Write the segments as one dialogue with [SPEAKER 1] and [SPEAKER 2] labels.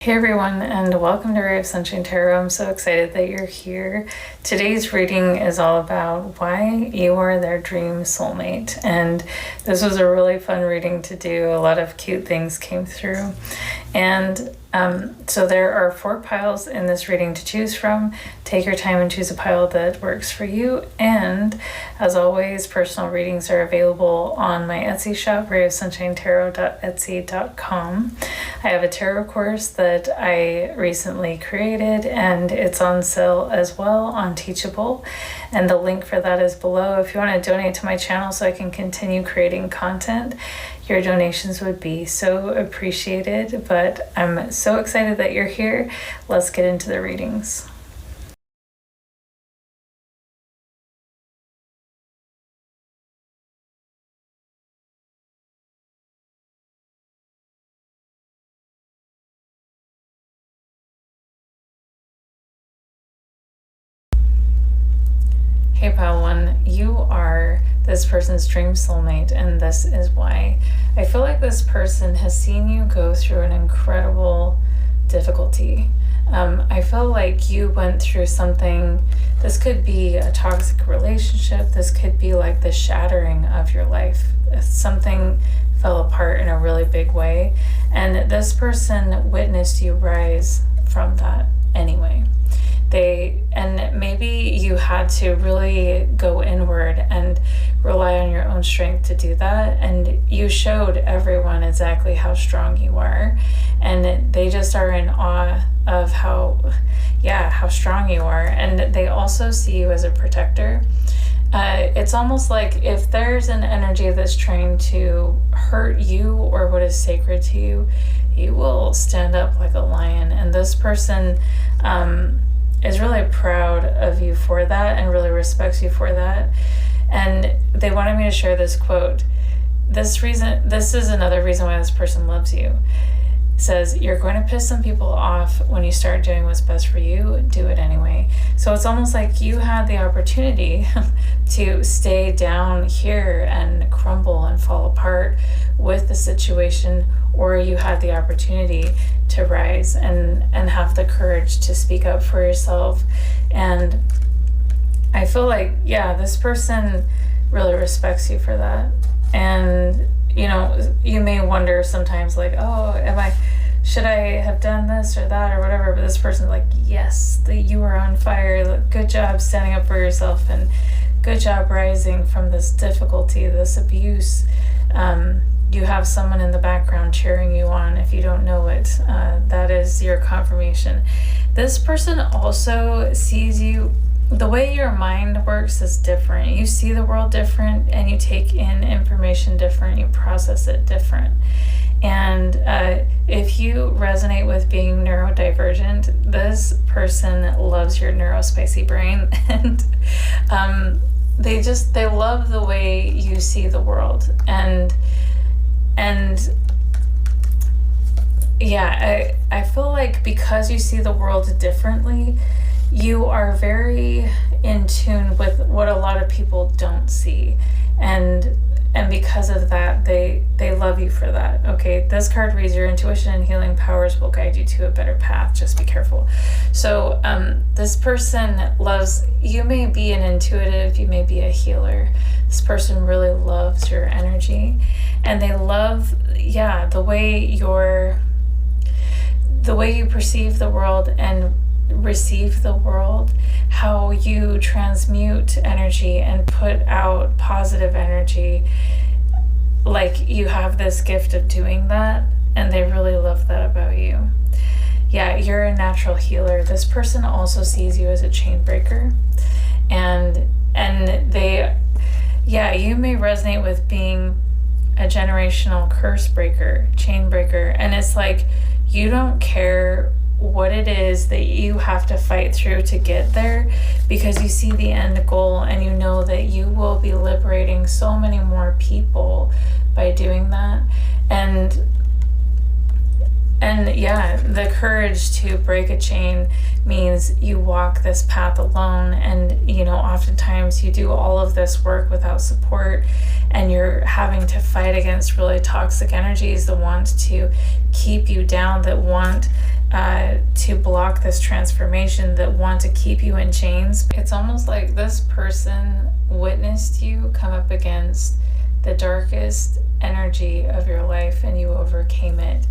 [SPEAKER 1] Hey everyone, and welcome to Ray of Sunshine Tarot. I'm so excited that you're here. Today's reading is all about why you are their dream soulmate. And this was a really fun reading to do. A lot of cute things came through. And so there are 4 piles in this reading to choose from. Take your time and choose a pile that works for you. And as always, personal readings are available on my Etsy shop, rayofsunshinetarot.etsy.com. I have a tarot course that I recently created, and it's on sale as well on Teachable. And the link for that is below. If you want to donate to my channel so I can continue creating content, your donations would be so appreciated. But I'm so excited that you're here. Let's get into the readings. Hey, pile 1, you are this person's dream soulmate, and this is why. I feel like this person has seen you go through an incredible difficulty. I feel like you went through something. This could be a toxic relationship. This could be like the shattering of your life. Something fell apart in a really big way, and this person witnessed you rise from that anyway. And maybe you had to really go inward and rely on your own strength to do that, and you showed everyone exactly how strong you are, and they just are in awe of how strong you are. And they also see you as a protector. It's almost like if there's an energy that's trying to hurt you or what is sacred to you, you will stand up like a lion. And this person is really proud of you for that and really respects you for that. And they wanted me to share this quote. This is another reason why this person loves you. It says, you're going to piss some people off when you start doing what's best for you. Do it anyway. So it's almost like you had the opportunity to stay down here and crumble and fall apart with the situation, or you had the opportunity to rise and have the courage to speak up for yourself. And I feel like, this person really respects you for that. And, you may wonder sometimes like, should I have done this or that or whatever? But this person's like, yes, you are on fire. Good job standing up for yourself, and good job rising from this difficulty, this abuse. You have someone in the background cheering you on. If you don't know it, that is your confirmation. This person also sees you. The way your mind works is different. You see the world different, and you take in information different. You process it different. And if you resonate with being neurodivergent, this person loves your neurospicy brain. And they love the way you see the world. And I feel like because you see the world differently, you are very in tune with what a lot of people don't see. And because of that, they love you for that. Okay, this card reads, your intuition and healing powers will guide you to a better path. Just be careful. So this person loves, you may be an intuitive, you may be a healer. This person really loves your energy, and they love, the way you perceive the world and receive the world, how you transmute energy and put out positive energy. Like, you have this gift of doing that, and they really love that about you. You're a natural healer. This person also sees you as a chain breaker, and they, you may resonate with being a generational curse breaker, chain breaker, and it's like you don't care what it is that you have to fight through to get there, because you see the end goal, and you know that you will be liberating so many more people by doing that. And the courage to break a chain means you walk this path alone, and oftentimes you do all of this work without support, and you're having to fight against really toxic energies that want to keep you down, that want to block this transformation, that want to keep you in chains. It's almost like this person witnessed you come up against the darkest energy of your life and you overcame it.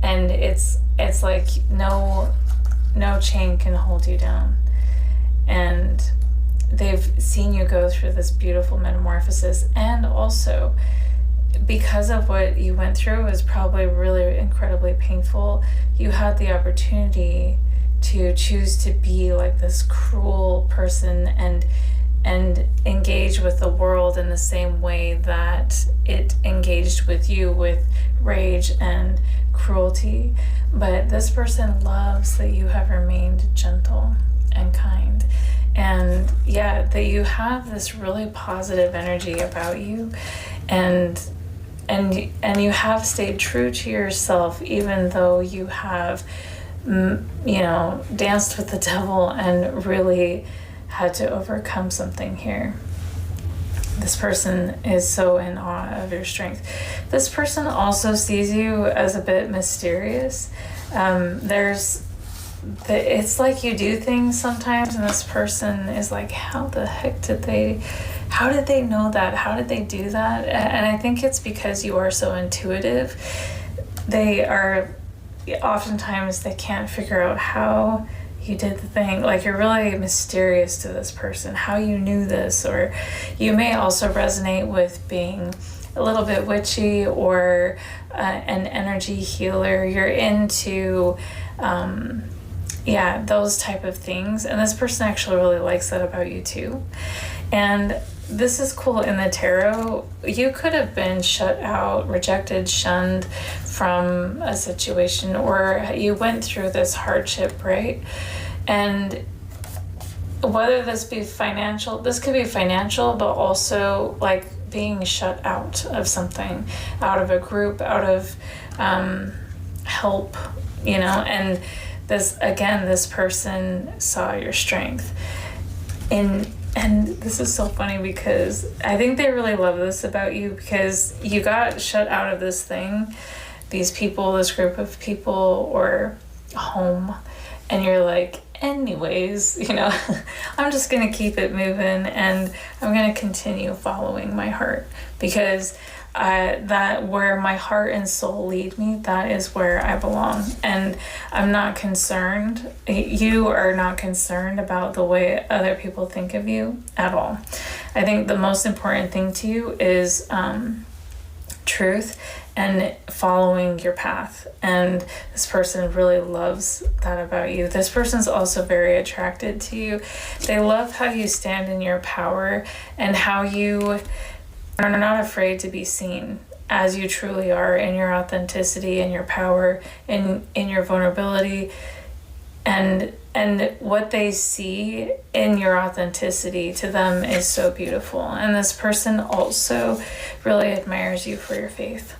[SPEAKER 1] And it's like no chain can hold you down. And they've seen you go through this beautiful metamorphosis. And also, because of what you went through was probably really incredibly painful, you had the opportunity to choose to be like this cruel person and engage with the world in the same way that it engaged with you, with rage and cruelty. But this person loves that you have remained gentle and kind, and that you have this really positive energy about you, and you have stayed true to yourself, even though you have danced with the devil and really had to overcome something here. This person is so in awe of your strength. This person also sees you as a bit mysterious. It's like you do things sometimes and this person is like, how the heck did they know that? How did they do that? And I think it's because you are so intuitive. Oftentimes they can't figure out how you did the thing. Like, you're really mysterious to this person, how you knew this. Or you may also resonate with being a little bit witchy or an energy healer. You're into those type of things, and this person actually really likes that about you too. And this is cool. In the tarot, you could have been shut out, rejected, shunned from a situation, or you went through this hardship, right? And whether this be financial, this could be financial, but also like being shut out of something, out of a group, out of help, and this person saw your strength. And this is so funny because I think they really love this about you, because you got shut out of this thing, these people, this group of people, or home, and you're like, anyways, I'm just going to keep it moving and I'm going to continue following my heart, because that where my heart and soul lead me, that is where I belong. And I'm not concerned. You are not concerned about the way other people think of you at all. I think the most important thing to you is truth and following your path. And this person really loves that about you. This person's also very attracted to you. They love how you stand in your power and how you are not afraid to be seen as you truly are, in your authenticity and your power, in your vulnerability, and what they see in your authenticity to them is so beautiful. And this person also really admires you for your faith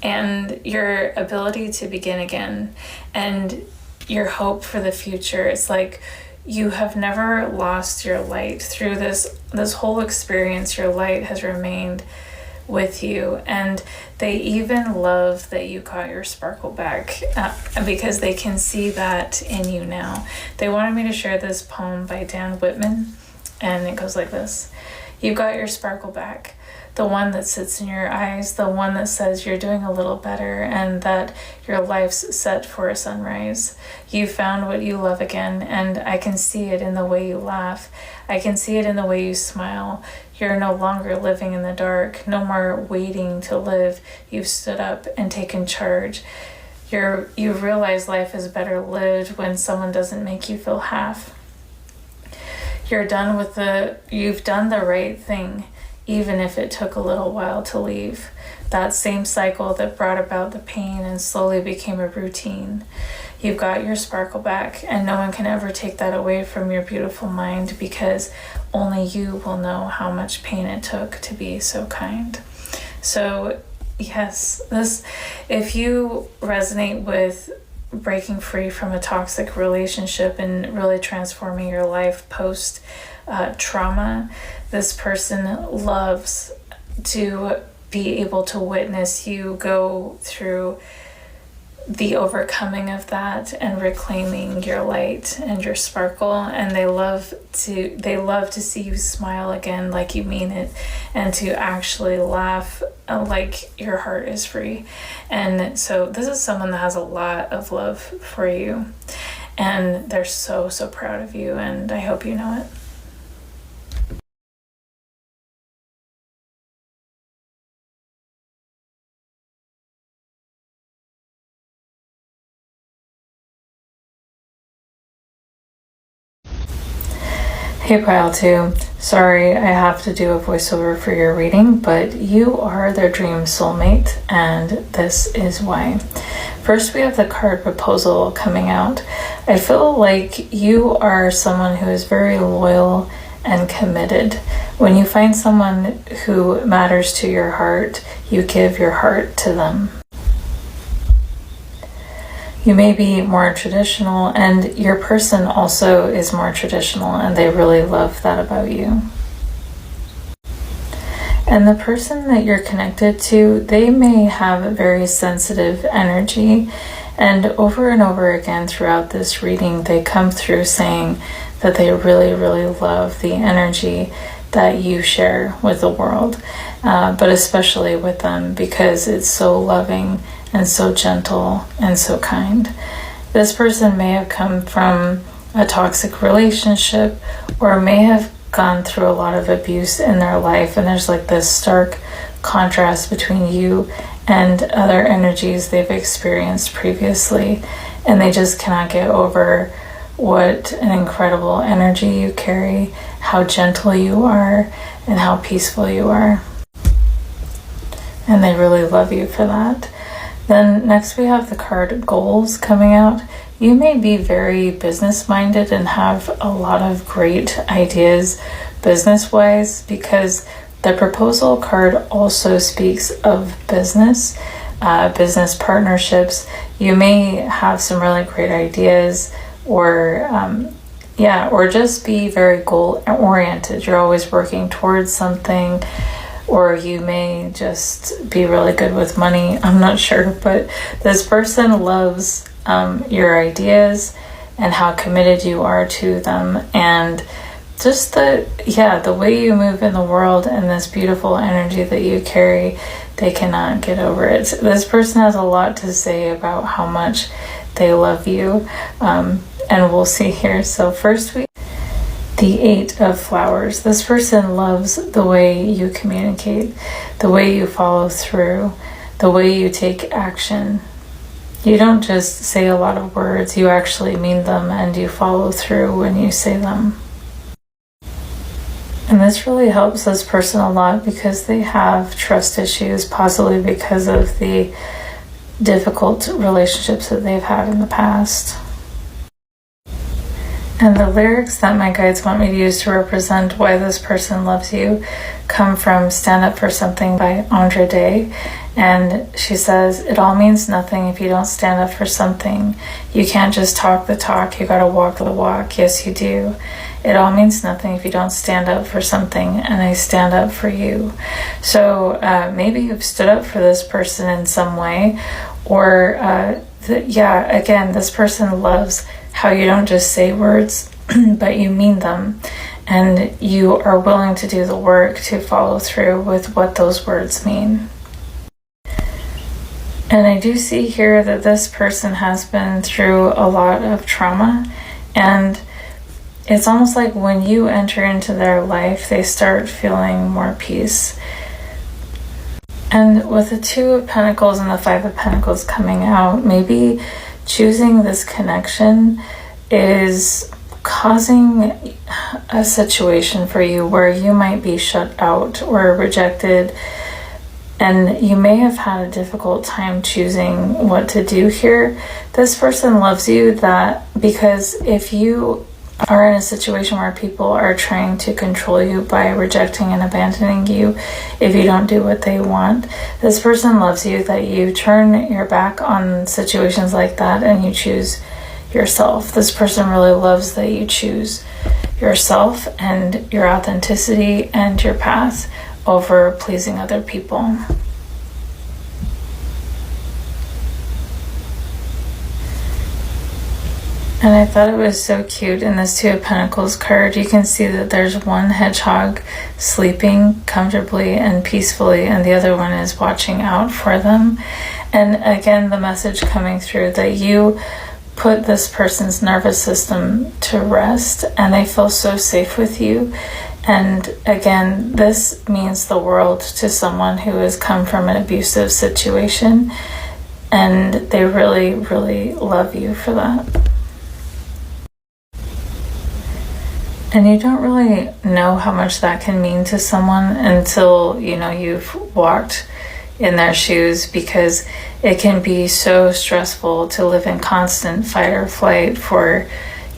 [SPEAKER 1] and your ability to begin again and your hope for the future. It's like you have never lost your light through this whole experience. Your light has remained with you, and they even love that you got your sparkle back because they can see that in you now. They wanted me to share this poem by Dan Whitman, and it goes like this. You got your sparkle back, the one that sits in your eyes, the one that says you're doing a little better and that your life's set for a sunrise. You found what you love again, and I can see it in the way you laugh. I can see it in the way you smile. You're no longer living in the dark, no more waiting to live. You've stood up and taken charge. You've realized life is better lived when someone doesn't make you feel half. You've done the right thing, even if it took a little while to leave. That same cycle that brought about the pain and slowly became a routine. You've got your sparkle back, and no one can ever take that away from your beautiful mind, because only you will know how much pain it took to be so kind. So yes, if you resonate with breaking free from a toxic relationship and really transforming your life post trauma, this person loves to be able to witness you go through the overcoming of that and reclaiming your light and your sparkle, and they love to see you smile again like you mean it, and to actually laugh like your heart is free. And so this is someone that has a lot of love for you, and they're so proud of you, and I hope you know it. Hey Pile 2, sorry I have to do a voiceover for your reading, but you are their dream soulmate, and this is why. First, we have the card proposal coming out. I feel like you are someone who is very loyal and committed. When you find someone who matters to your heart, you give your heart to them. You may be more traditional, and your person also is more traditional, and they really love that about you. And the person that you're connected to, they may have a very sensitive energy, and over again throughout this reading, they come through saying that they really love the energy that you share with the world, but especially with them, because it's so loving and so gentle and so kind. This person may have come from a toxic relationship, or may have gone through a lot of abuse in their life, and there's like this stark contrast between you and other energies they've experienced previously, and they just cannot get over what an incredible energy you carry, how gentle you are, and how peaceful you are. And they really love you for that. Then next we have the card Goals coming out. You may be very business-minded and have a lot of great ideas business-wise, because the proposal card also speaks of business, business partnerships. You may have some really great ideas, or just be very goal-oriented. You're always working towards something, or you may just be really good with money. I'm not sure, but this person loves your ideas and how committed you are to them, and just the way you move in the world and this beautiful energy that you carry. They cannot get over it. This person has a lot to say about how much they love you, and we'll see here. So first the 8 of Flowers. This person loves the way you communicate, the way you follow through, the way you take action. You don't just say a lot of words, you actually mean them, and you follow through when you say them. And this really helps this person a lot, because they have trust issues, possibly because of the difficult relationships that they've had in the past. And the lyrics that my guides want me to use to represent why this person loves you come from Stand Up for Something by Andra Day. And she says, "It all means nothing if you don't stand up for something. You can't just talk the talk, you gotta walk the walk. Yes, you do. It all means nothing if you don't stand up for something, and I stand up for you." So maybe you've stood up for this person in some way, or again, this person loves how you don't just say words, but you mean them, and you are willing to do the work to follow through with what those words mean. And I do see here that this person has been through a lot of trauma, and it's almost like when you enter into their life, they start feeling more peace. And with the 2 of Pentacles and the 5 of Pentacles coming out, maybe choosing this connection is causing a situation for you where you might be shut out or rejected, and you may have had a difficult time choosing what to do here. This person loves you because if you are in a situation where people are trying to control you by rejecting and abandoning you if you don't do what they want, this person loves you that you turn your back on situations like that and you choose yourself. This person really loves that you choose yourself and your authenticity and your path over pleasing other people. And I thought it was so cute in this Two of Pentacles card. You can see that there's one hedgehog sleeping comfortably and peacefully, and the other one is watching out for them. And again, the message coming through that you put this person's nervous system to rest, and they feel so safe with you. And again, this means the world to someone who has come from an abusive situation, and they really, really love you for that. And you don't really know how much that can mean to someone until, you've walked in their shoes, because it can be so stressful to live in constant fight or flight for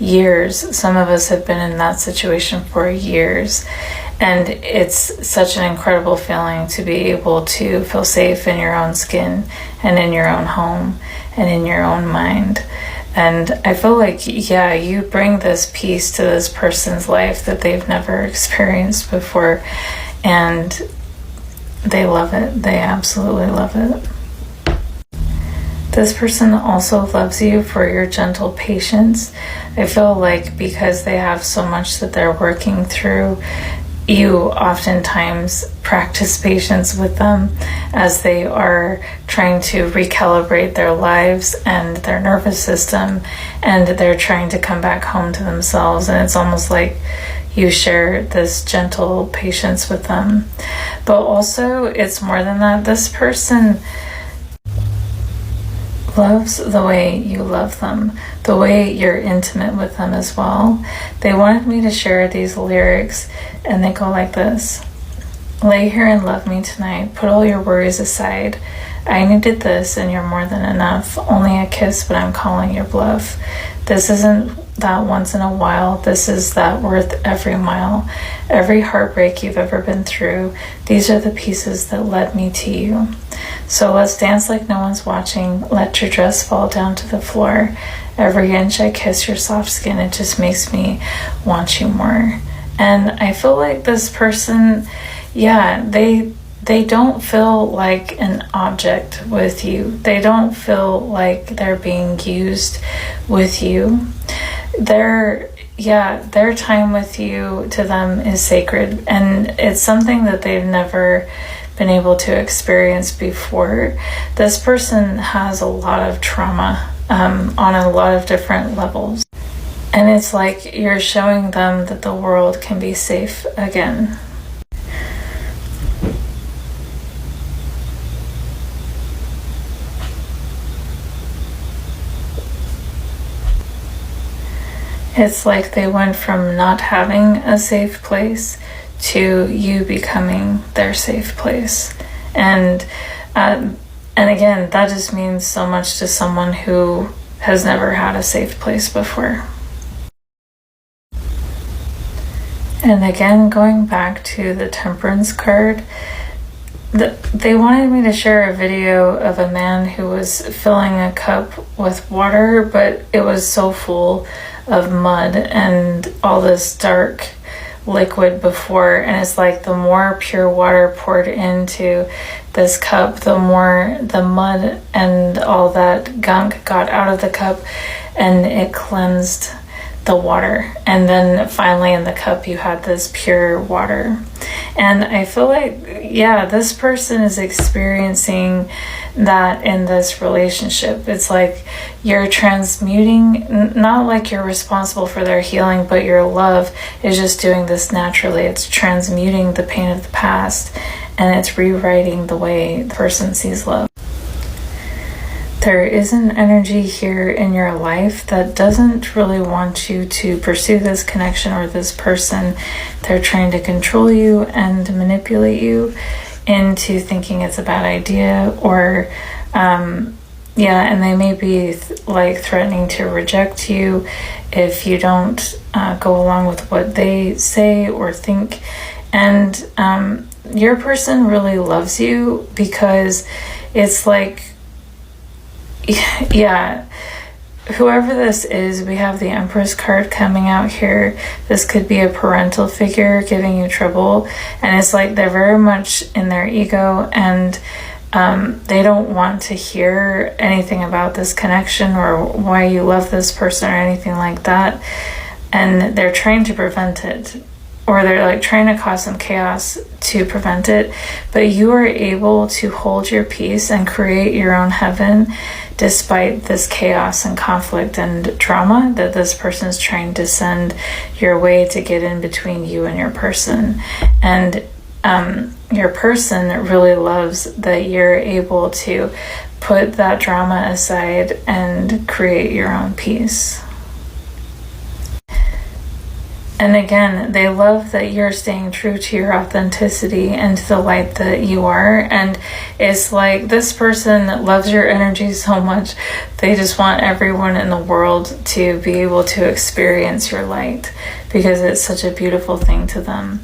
[SPEAKER 1] years. Some of us have been in that situation for years, and it's such an incredible feeling to be able to feel safe in your own skin and in your own home and in your own mind. And I feel like, you bring this peace to this person's life that they've never experienced before, and they love it. They absolutely love it. This person also loves you for your gentle patience. I feel like because they have so much that they're working through, you oftentimes practice patience with them as they are trying to recalibrate their lives and their nervous system, and they're trying to come back home to themselves. And it's almost like you share this gentle patience with them. But also, it's more than that. This person loves the way you love them, the way you're intimate with them as well. They wanted me to share these lyrics, and they go like this. Lay here and love me tonight. Put all your worries aside. I needed this, and you're more than enough. Only a kiss, but I'm calling your bluff. This isn't that once in a while. This is that worth every mile. Every heartbreak you've ever been through. These are the pieces that led me to you. So let's dance like no one's watching. Let your dress fall down to the floor. Every inch I kiss your soft skin, it just makes me want you more. And I feel like this person, they don't feel like an object with you. They don't feel like they're being used with you. Their time with you, to them, is sacred, and it's something that they've never been able to experience before. This person has a lot of trauma on a lot of different levels, and it's like you're showing them that the world can be safe again. It's like they went from not having a safe place to you becoming their safe place. And again, that just means so much to someone who has never had a safe place before. And again, going back to the Temperance card, they wanted me to share a video of a man who was filling a cup with water, but it was so full of mud and all this dark liquid before, and it's like the more pure water poured into this cup, the more the mud and all that gunk got out of the cup, and it cleansed the water. And then finally in the cup you had this pure water. And I feel like, this person is experiencing that in this relationship. It's like you're transmuting, not like you're responsible for their healing, but your love is just doing this naturally. It's transmuting the pain of the past, and it's rewriting the way the person sees love. There is an energy here in your life that doesn't really want you to pursue this connection or this person. They're trying to control you and manipulate you into thinking it's a bad idea, or and they may be threatening to reject you if you don't go along with what they say or think. And your person really loves you, because it's like, whoever this is, we have the Empress card coming out here. This could be a parental figure giving you trouble, and it's like they're very much in their ego, and They don't want to hear anything about this connection or why you love this person or anything like that. And they're trying to prevent it, or they're like trying to cause some chaos to prevent it. But you are able to hold your peace and create your own heaven despite this chaos and conflict and drama that this person is trying to send your way to get in between you and your person. And your person really loves that you're able to put that drama aside and create your own peace. And again, they love that you're staying true to your authenticity and to the light that you are. And it's like this person loves your energy so much, they just want everyone in the world to be able to experience your light because it's such a beautiful thing to them.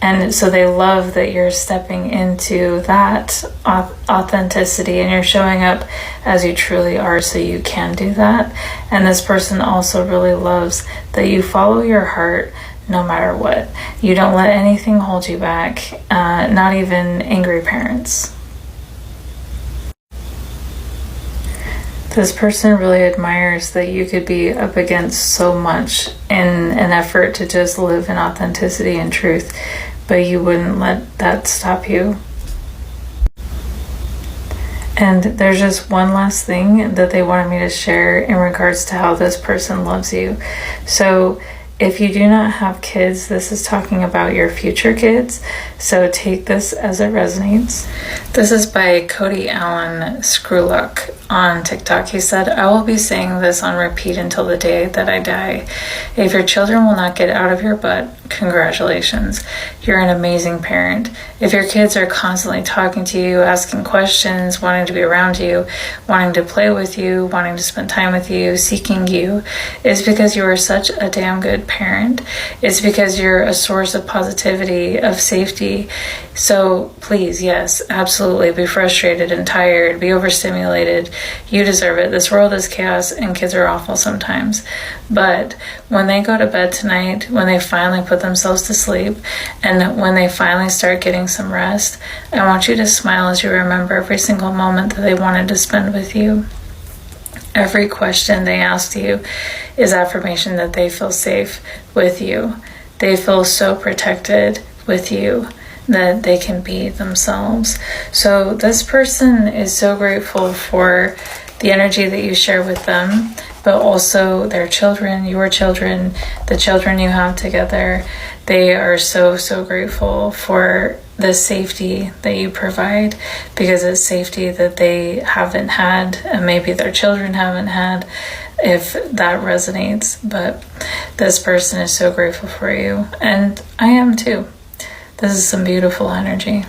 [SPEAKER 1] And so they love that you're stepping into that authenticity and you're showing up as you truly are so you can do that. And this person also really loves that you follow your heart no matter what. You don't let anything hold you back, not even angry parents. This person really admires that you could be up against so much in an effort to just live in authenticity and truth, but you wouldn't let that stop you. And there's just one last thing that they wanted me to share in regards to how this person loves you. So if you do not have kids, this is talking about your future kids. So take this as it resonates. This is by Cody Allen Screwluck on TikTok. He said, "I will be saying this on repeat until the day that I die. If your children will not get out of your butt, congratulations. You're an amazing parent. If your kids are constantly talking to you, asking questions, wanting to be around you, wanting to play with you, wanting to spend time with you, seeking you, it's because you are such a damn good parent. It's because you're a source of positivity, of safety. So please, yes, absolutely, be frustrated and tired, be overstimulated. You deserve it. This world is chaos and kids are awful sometimes. But when they go to bed tonight, when they finally put themselves to sleep, and when they finally start getting some rest, I want you to smile as you remember every single moment that they wanted to spend with you. Every question they asked you is affirmation that they feel safe with you. They feel so protected with you that they can be themselves. So this person is so grateful for the energy that you share with them, but also their children, your children, the children you have together. They are so, so grateful for the safety that you provide, because it's safety that they haven't had and maybe their children haven't had, if that resonates. But this person is so grateful for you, and I am too. This is some beautiful energy.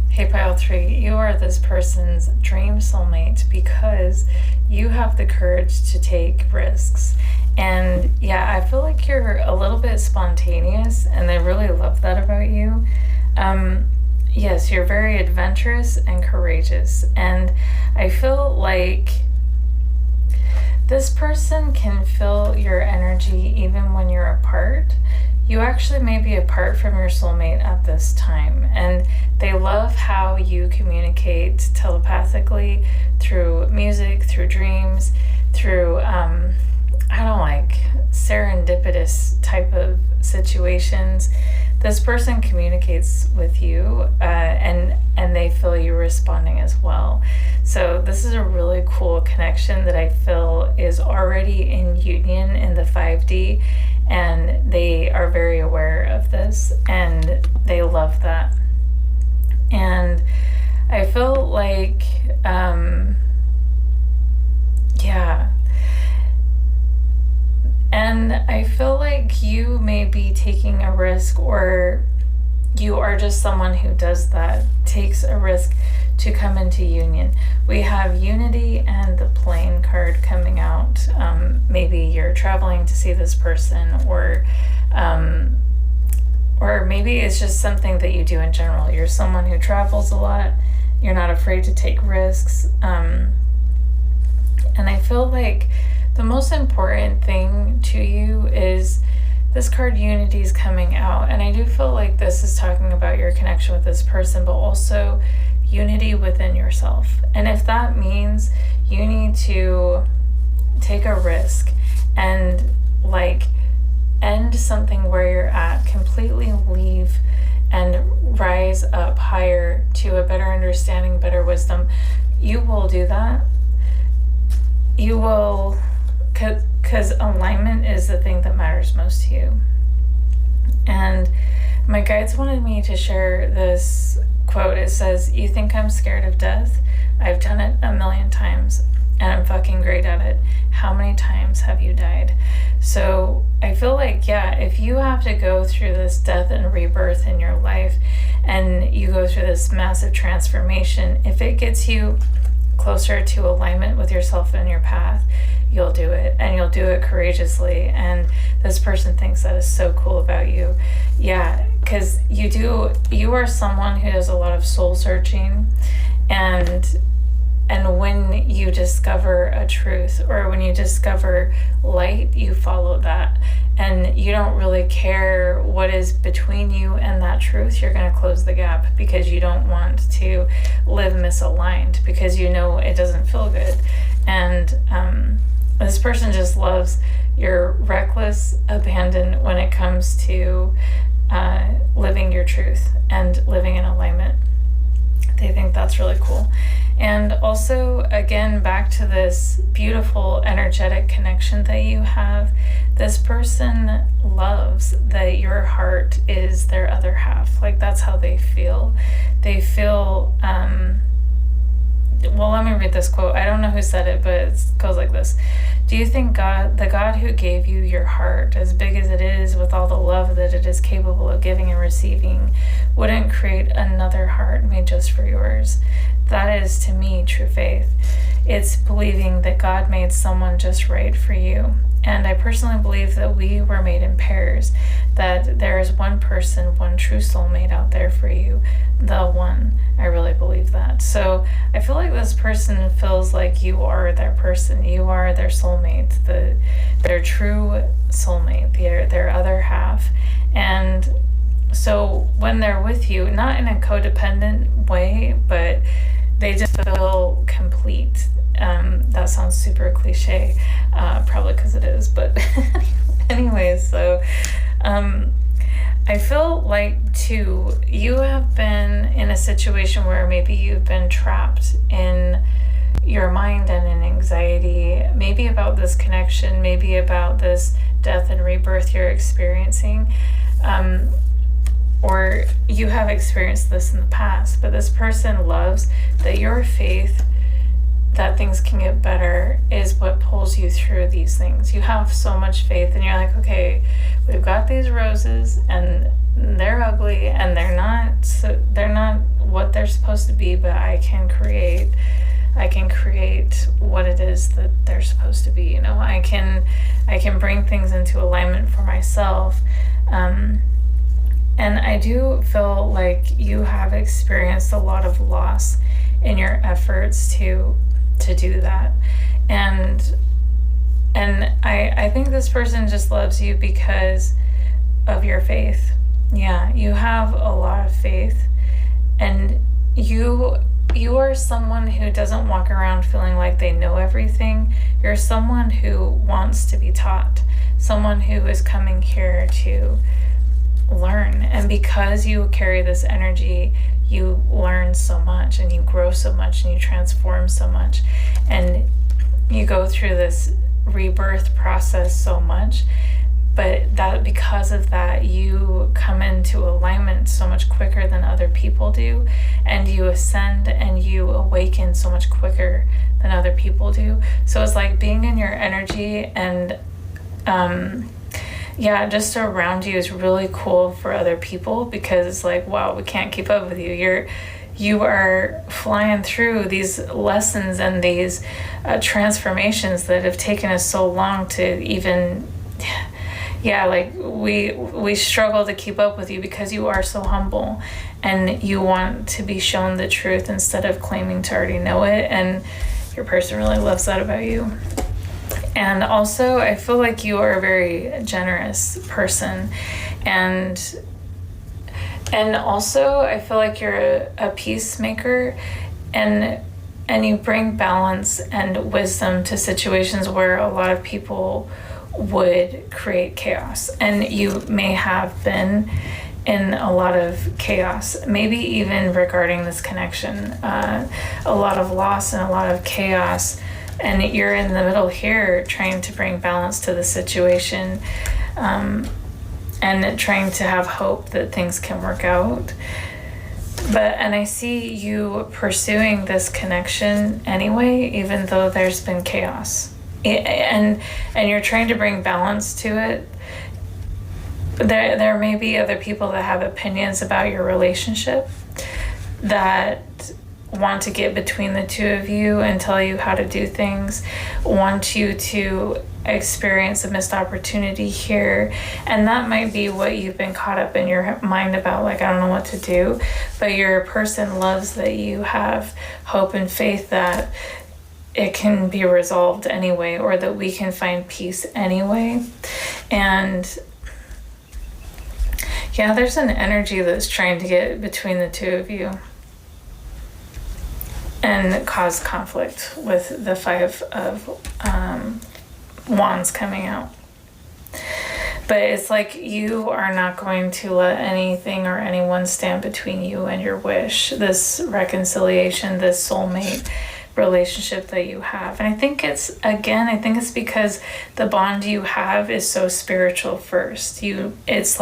[SPEAKER 1] Hey, Pile 3, you are this person's dream soulmate because you have the courage to take risks. And yeah, I feel like you're a little bit spontaneous, and they really love that about you. Yes, you're very adventurous and courageous. And I feel like this person can feel your energy even when you're apart. You actually may be apart from your soulmate at this time, and they love how you communicate telepathically through music, through dreams, through serendipitous type of situations. This person communicates with you, and they feel you responding as well. So this is a really cool connection that I feel is already in union in the 5D, and they are very aware of this, and they love that. And I feel like, yeah. And I feel like you may be taking a risk, or you are just someone who does that, takes a risk to come into union. We have unity and the plane card coming out. Maybe you're traveling to see this person, or or maybe it's just something that you do in general. You're someone who travels a lot. You're not afraid to take risks. And I feel like the most important thing to you is this card unity is coming out. And I do feel like this is talking about your connection with this person, but also unity within yourself. And if that means you need to take a risk and like end something where you're at, completely leave and rise up higher to a better understanding, better wisdom, you will do that. You will, because alignment is the thing that matters most to you. And my guides wanted me to share this quote. It says, "You think I'm scared of death? I've done it 1,000,000 times and I'm fucking great at it. How many times have you died?" So I feel like, yeah, if you have to go through this death and rebirth in your life and you go through this massive transformation, if it gets you closer to alignment with yourself and your path, you'll do it, and you'll do it courageously. And this person thinks that is so cool about you. Yeah, because you are someone who does a lot of soul searching, and when you discover a truth or when you discover light, you follow that, and you don't really care what is between you and that truth. You're going to close the gap because you don't want to live misaligned, because you know it doesn't feel good. And this person just loves your reckless abandon when it comes to living your truth and living in alignment. They think that's really cool. And also, again, back to this beautiful energetic connection that you have, this person loves that your heart is their other half. Like, that's how they feel. They feel, well, let me read this quote. I don't know who said it, but it goes like this. "Do you think God, the God who gave you your heart, as big as it is, with all the love that it is capable of giving and receiving, wouldn't create another heart made just for yours? That is, to me, true faith. It's believing that God made someone just right for you. And I personally believe that we were made in pairs, that there is one person, one true soulmate out there for you, the one." I really believe that. So I feel like this person feels like you are their person. You are their soulmate, their true soulmate, their other half. And so when they're with you, not in a codependent way, but they just feel complete. That sounds super cliche, probably because it is, but anyways, so I feel like too, you have been in a situation where maybe you've been trapped in your mind and in anxiety, maybe about this connection, maybe about this death and rebirth you're experiencing, or you have experienced this in the past. But this person loves that your faith that things can get better is what pulls you through these things. You have so much faith, and you're like, okay, we've got these roses and they're ugly and they're not what they're supposed to be, but I can create what it is that they're supposed to be. You know, I can bring things into alignment for myself. And I do feel like you have experienced a lot of loss in your efforts to do that. And I think this person just loves you because of your faith. Yeah, you have a lot of faith, and you are someone who doesn't walk around feeling like they know everything. You're someone who wants to be taught, someone who is coming here to learn. And because you carry this energy, you learn so much and you grow so much and you transform so much, and you go through this rebirth process so much. But that because of that, you come into alignment so much quicker than other people do, and you ascend and you awaken so much quicker than other people do. So it's like being in your energy, and just around you is really cool for other people, because it's like, wow, we can't keep up with you. You are flying through these lessons and these transformations that have taken us so long to even, Yeah, like we struggle to keep up with you because you are so humble and you want to be shown the truth instead of claiming to already know it, and your person really loves that about you. And also, I feel like you are a very generous person, and also I feel like you're a peacemaker, and you bring balance and wisdom to situations where a lot of people would create chaos. And you may have been in a lot of chaos, maybe even regarding this connection, a lot of loss and a lot of chaos. And you're in the middle here trying to bring balance to the situation, and trying to have hope that things can work out. And I see you pursuing this connection anyway, even though there's been chaos. And you're trying to bring balance to it. There may be other people that have opinions about your relationship that want to get between the two of you and tell you how to do things, want you to experience a missed opportunity here. And that might be what you've been caught up in your mind about, like, I don't know what to do. But your person loves that you have hope and faith that it can be resolved anyway, or that we can find peace anyway. And yeah, there's an energy that's trying to get between the two of you and cause conflict with the Five of Wands coming out. But it's like you are not going to let anything or anyone stand between you and your wish, this reconciliation, this soulmate relationship that you have. And I think it's because the bond you have is so spiritual first. It's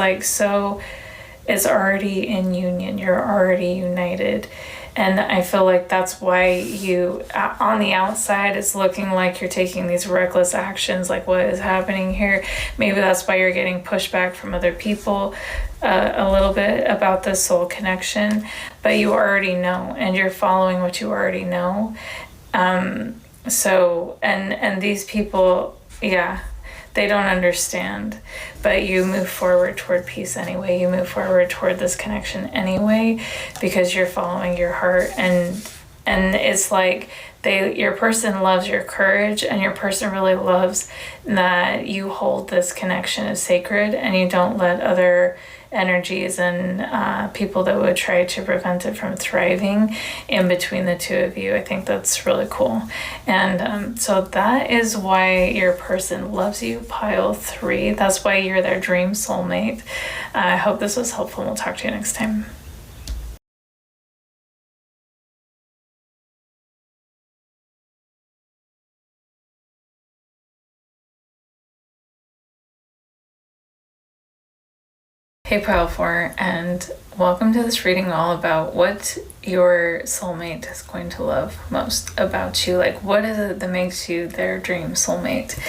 [SPEAKER 1] already in union. You're already united. And I feel like that's why you, on the outside, it's looking like you're taking these reckless actions, like what is happening here. Maybe that's why you're getting pushback from other people a little bit about this soul connection. But you already know, and you're following what you already know. And these people, yeah, they don't understand, but you move forward toward peace anyway. You move forward toward this connection anyway, because you're following your heart. And it's like your person loves your courage, and your person really loves that you hold this connection as sacred, and you don't let other energies and people that would try to prevent it from thriving in between the two of you. I think that's really cool. And so that is why your person loves you, pile 3. That's why you're their dream soulmate. I hope this was helpful, and we'll talk to you next time. Hey Pile 4, and welcome to this reading all about what your soulmate is going to love most about you. Like, what is it that makes you their dream soulmate?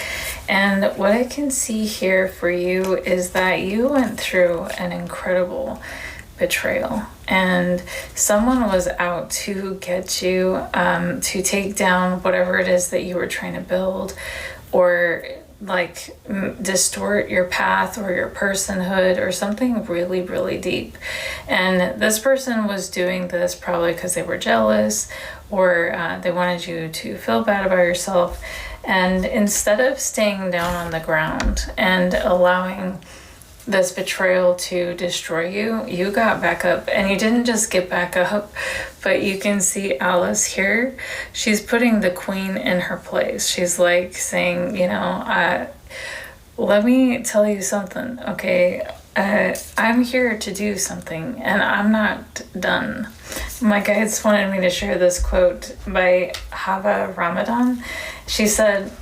[SPEAKER 1] And what I can see here for you is that you went through an incredible betrayal, and someone was out to get you, to take down whatever it is that you were trying to build, or like distort your path or your personhood or something really, really deep. And this person was doing this probably because they were jealous, or they wanted you to feel bad about yourself. And instead of staying down on the ground and allowing this betrayal to destroy you, you got back up. And you didn't just get back up, but you can see Alice here. She's putting the queen in her place. She's like saying, let me tell you something, okay? I'm here to do something, and I'm not done. My guides wanted me to share this quote by Hava Ramadan. She said,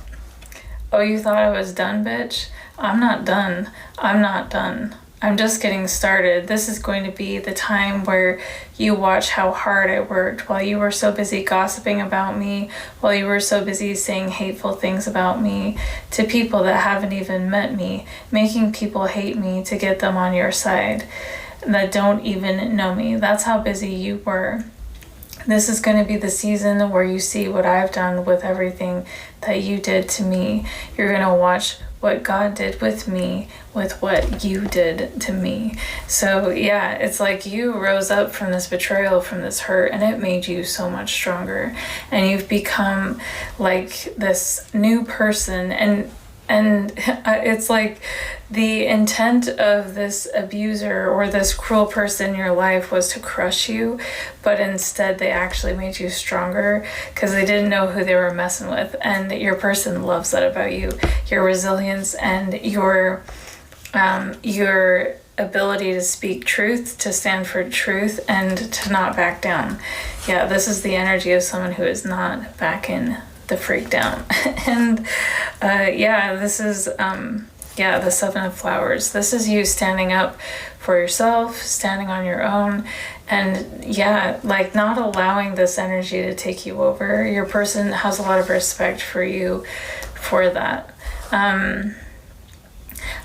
[SPEAKER 1] "Oh, you thought I was done, bitch? I'm not done. I'm not done. I'm just getting started. This is going to be the time where you watch how hard I worked while you were so busy gossiping about me, while you were so busy saying hateful things about me to people that haven't even met me, making people hate me to get them on your side that don't even know me. That's how busy you were. This is going to be the season where you see what I've done with everything that you did to me. You're going to watch what God did with me with what you did to me. So yeah, it's like you rose up from this betrayal, from this hurt, and it made you so much stronger. And you've become like this new person. And it's like the intent of this abuser or this cruel person in your life was to crush you, but instead they actually made you stronger because they didn't know who they were messing with. And your person loves that about you, your resilience and your ability to speak truth, to stand for truth, and to not back down. Yeah, this is the energy of someone who is not backing the freak down. And this is the Seven of Flowers. This is you standing up for yourself, standing on your own, and like not allowing this energy to take you over. Your person has a lot of respect for you for that.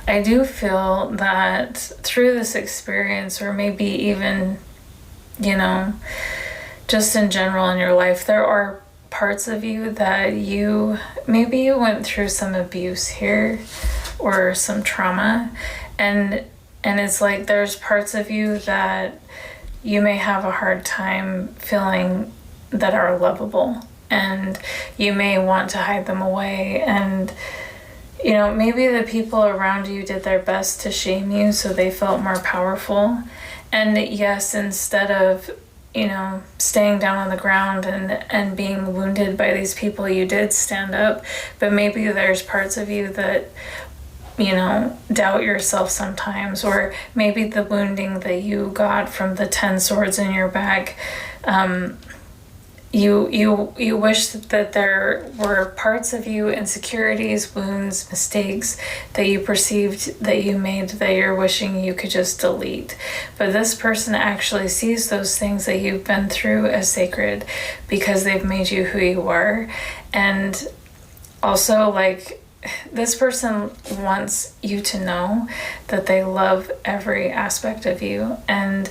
[SPEAKER 1] I do feel that through this experience, or maybe even, just in general in your life, there are parts of you that you went through some abuse here or some trauma, and it's like there's parts of you that you may have a hard time feeling that are lovable, and you may want to hide them away. And maybe the people around you did their best to shame you so they felt more powerful. And yes, instead of staying down on the ground and being wounded by these people, you did stand up. But maybe there's parts of you that, doubt yourself sometimes, or maybe the wounding that you got from the 10 swords in your back, you wish that there were parts of you, insecurities, wounds, mistakes that you perceived that you made that you're wishing you could just delete. But this person actually sees those things that you've been through as sacred because they've made you who you are. And also, like, this person wants you to know that they love every aspect of you. And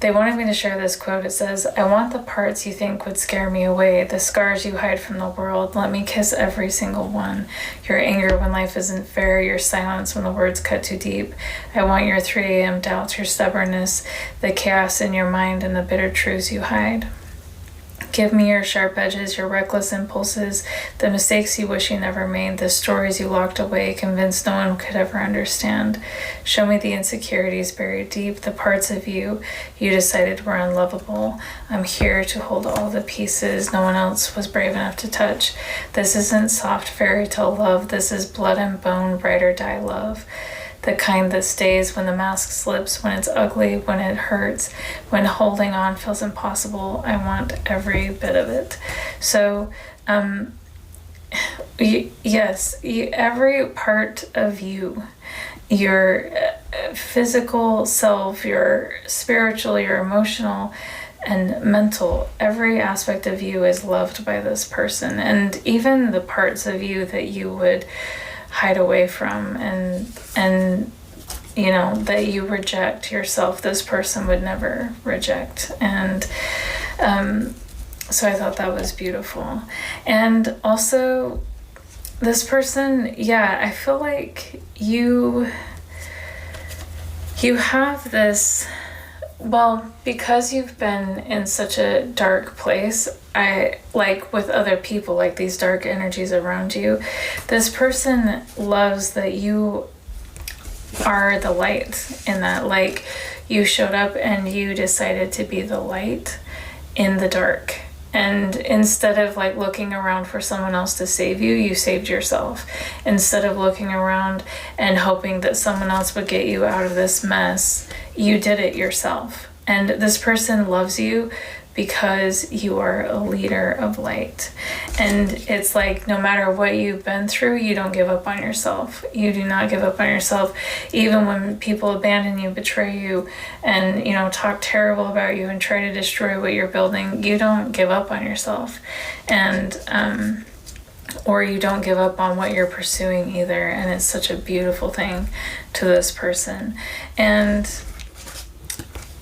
[SPEAKER 1] they wanted me to share this quote. It says, "I want the parts you think would scare me away, the scars you hide from the world. Let me kiss every single one. Your anger when life isn't fair, your silence when the words cut too deep. I want your 3 a.m. doubts, your stubbornness, the chaos in your mind, and the bitter truths you hide. Give me your sharp edges, your reckless impulses, the mistakes you wish you never made, the stories you locked away, convinced no one could ever understand. Show me the insecurities buried deep, the parts of you decided were unlovable. I'm here to hold all the pieces no one else was brave enough to touch. This isn't soft fairy tale love, this is blood and bone, ride or die love. The kind that stays when the mask slips, when it's ugly, when it hurts, when holding on feels impossible. I want every bit of it." So, every part of you, your physical self, your spiritual, your emotional, and mental, every aspect of you is loved by this person. And even the parts of you that you would hide away from and that you reject yourself, this person would never reject. And so I thought that was beautiful. And also this person, I feel like you have this, because you've been in such a dark place, I like with other people, like these dark energies around you, this person loves that you are the light in that. Like, you showed up and you decided to be the light in the dark. And instead of like looking around for someone else to save you, you saved yourself. Instead of looking around and hoping that someone else would get you out of this mess, you did it yourself. And this person loves you because you are a leader of light. And it's like, no matter what you've been through, you don't give up on yourself. You do not give up on yourself. Even when people abandon you, betray you, and talk terrible about you and try to destroy what you're building, you don't give up on yourself. And or you don't give up on what you're pursuing either. And it's such a beautiful thing to this person. And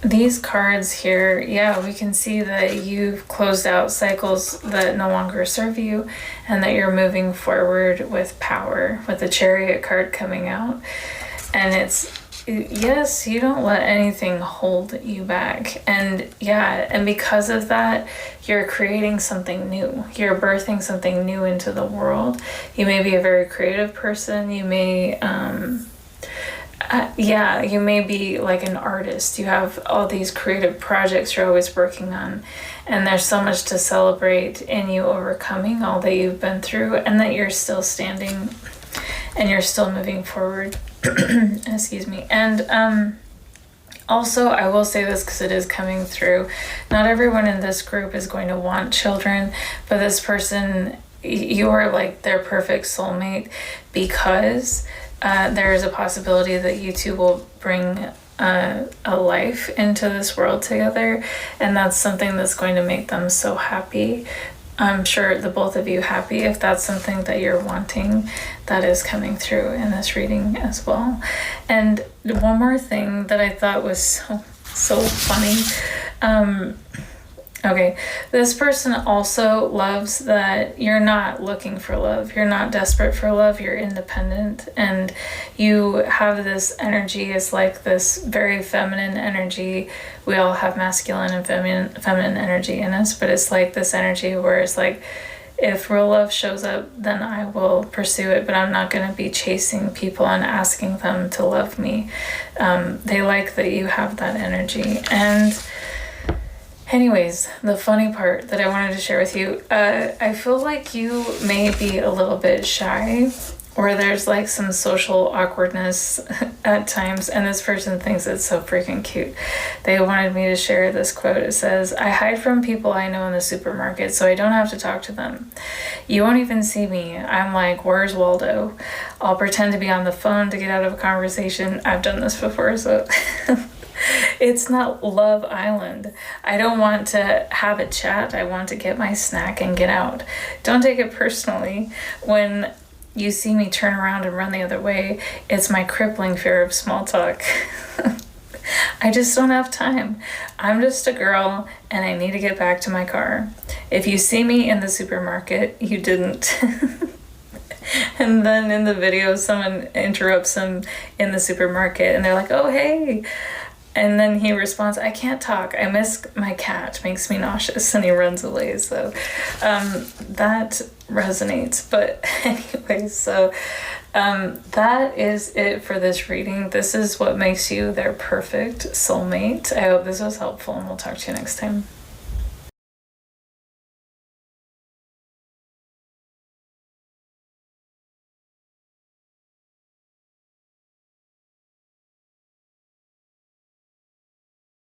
[SPEAKER 1] these cards here, yeah, we can see that you've closed out cycles that no longer serve you and that you're moving forward with power, with the Chariot card coming out. And it's, yes, you don't let anything hold you back. And yeah, and because of that, you're creating something new. You're birthing something new into the world. You may be a very creative person. You may, yeah, you may be like an artist. You have all these creative projects you're always working on, and there's so much to celebrate in you overcoming all that you've been through, and that you're still standing and you're still moving forward. Excuse me. And also, I will say this because it is coming through. Not everyone in this group is going to want children, but this person, you are like their perfect soulmate, because there is a possibility that you two will bring a life into this world together, and that's something that's going to make them so happy. I'm sure the both of you happy. If that's something that you're wanting, that is coming through in this reading as well. And one more thing that I thought was so funny. Okay, this person also loves that you're not looking for love. You're not desperate for love. You're independent, and you have this energy. It's like this very feminine energy. We all have masculine and feminine energy in us, but it's like this energy where it's like, if real love shows up, then I will pursue it, but I'm not going to be chasing people and asking them to love me. They like that you have that energy. And anyways, the funny part that I wanted to share with you, I feel like you may be a little bit shy, or there's like some social awkwardness at times, and this person thinks it's so freaking cute. They wanted me to share this quote. It says, "I hide from people I know in the supermarket so I don't have to talk to them. You won't even see me. I'm like, where's Waldo? I'll pretend to be on the phone to get out of a conversation." I've done this before, so... It's not Love Island. I don't want to have a chat. I want to get my snack and get out. Don't take it personally when you see me turn around and run the other way. It's my crippling fear of small talk. I just don't have time. I'm just a girl and I need to get back to my car. If you see me in the supermarket, you didn't. And then in the video, someone interrupts him in the supermarket and they're like, "Oh, hey." And then he responds, "I can't talk. I miss my cat. Makes me nauseous." And he runs away. So that resonates. But anyways, so that is it for this reading. This is what makes you their perfect soulmate. I hope this was helpful, and we'll talk to you next time.